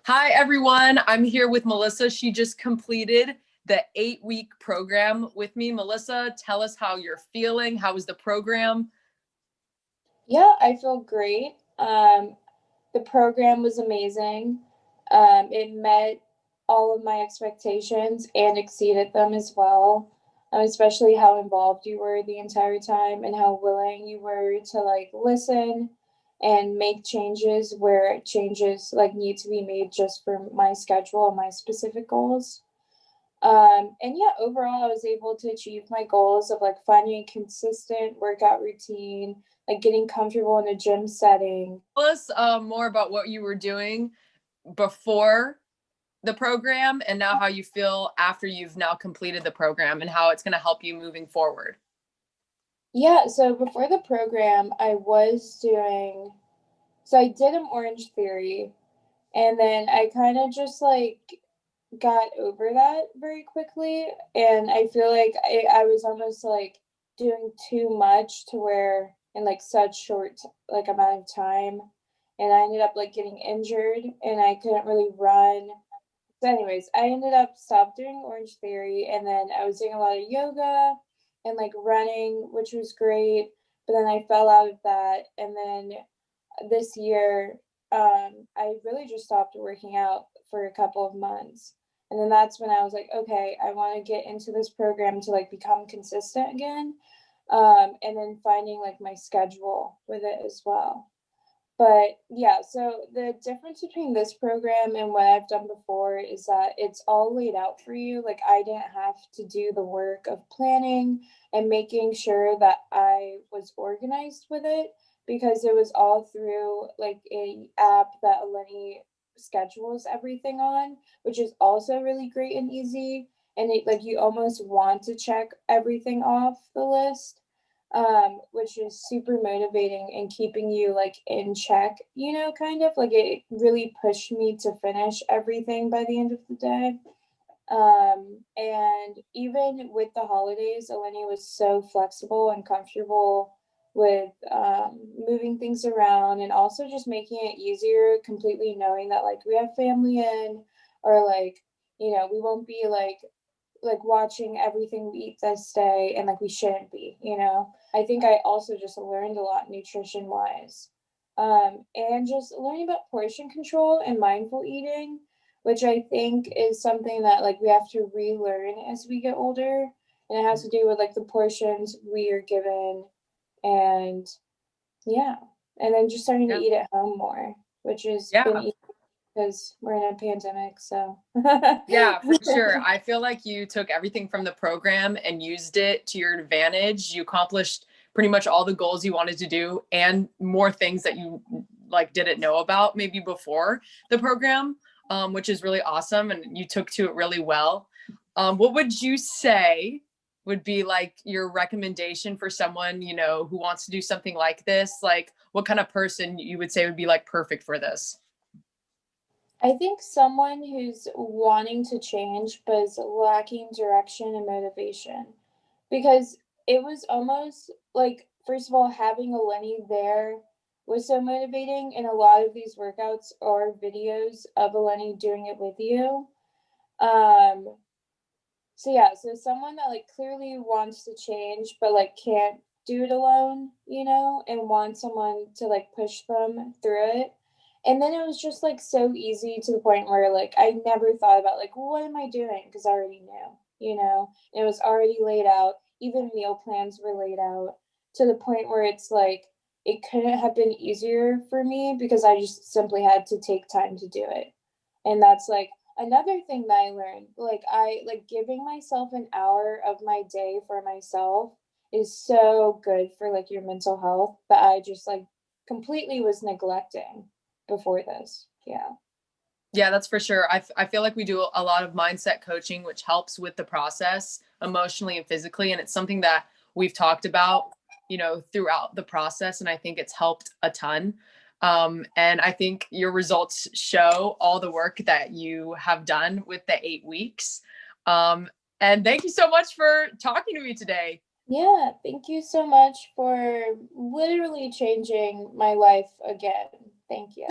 Hi, everyone. I'm here with Melissa. She just completed the 8-week program with me. Melissa, tell us how you're feeling. How was the program? Yeah, I feel great. The program was amazing. It met all of my expectations and exceeded them as well. Especially how involved you were the entire time and how willing you were to like listen and make changes where changes like need to be made just for my schedule and my specific goals. And yeah, overall, I was able to achieve my goals of like finding a consistent workout routine, like getting comfortable in a gym setting. Tell us more about what you were doing before the program and now how you feel after you've now completed the program and how it's going to help you moving forward. Yeah, so before the program, so I did an Orange Theory, and then I kind of just like got over that very quickly. And I feel like I was almost like doing too much to where in like such short like amount of time. And I ended up like getting injured and I couldn't really run. So anyways, I ended up stopped doing Orange Theory and then I was doing a lot of yoga and like running, which was great. But then I fell out of that. And then this year, I really just stopped working out for a couple of months. And then that's when I was like, okay, I want to get into this program to like become consistent again. And then finding like my schedule with it as well. But yeah, so the difference between this program and what I've done before is that it's all laid out for you. Like I didn't have to do the work of planning and making sure that I was organized with it because it was all through like a app that Eleni schedules everything on, which is also really great and easy. And it like you almost want to check everything off the list, which is super motivating and keeping you like in check, kind of like it really pushed me to finish everything by the end of the day. And even with the holidays, Eleni was so flexible and comfortable with moving things around and also just making it easier, completely knowing that like we have family in, or like, we won't be like watching everything we eat this day and like we shouldn't be. I think I also just learned a lot nutrition wise. And just learning about portion control and mindful eating, which I think is something that like we have to relearn as we get older. And it has to do with like the portions we are given and yeah. And then just starting to Yeah. eat at home more, which has been Yeah. easy because we're in a pandemic. So Yeah, for sure. I feel like you took everything from the program and used it to your advantage. You accomplished pretty much all the goals you wanted to do and more things that you like didn't know about maybe before the program, which is really awesome. And you took to it really well. What would you say would be like your recommendation for someone, who wants to do something like this? Like what kind of person you would say would be like perfect for this? I think someone who's wanting to change but is lacking direction and motivation. Because it was almost like, first of all, having a Lenny there was so motivating, and a lot of these workouts are videos of a Lenny doing it with you. Um, so yeah, so someone that like clearly wants to change but like can't do it alone, and wants someone to like push them through it. And then it was just like so easy to the point where like I never thought about like what am I doing because I already knew. And it was already laid out. Even meal plans were laid out to the point where it's like it couldn't have been easier for me because I just simply had to take time to do it. And that's like another thing that I learned. Like I like giving myself an hour of my day for myself is so good for like your mental health that I just like completely was neglecting before this. Yeah. Yeah, that's for sure. I feel like we do a lot of mindset coaching, which helps with the process emotionally and physically. And it's something that we've talked about, throughout the process. And I think it's helped a ton. And I think your results show all the work that you have done with the 8 weeks. Um, and thank you so much for talking to me today. Yeah, thank you so much for literally changing my life again. Thank you.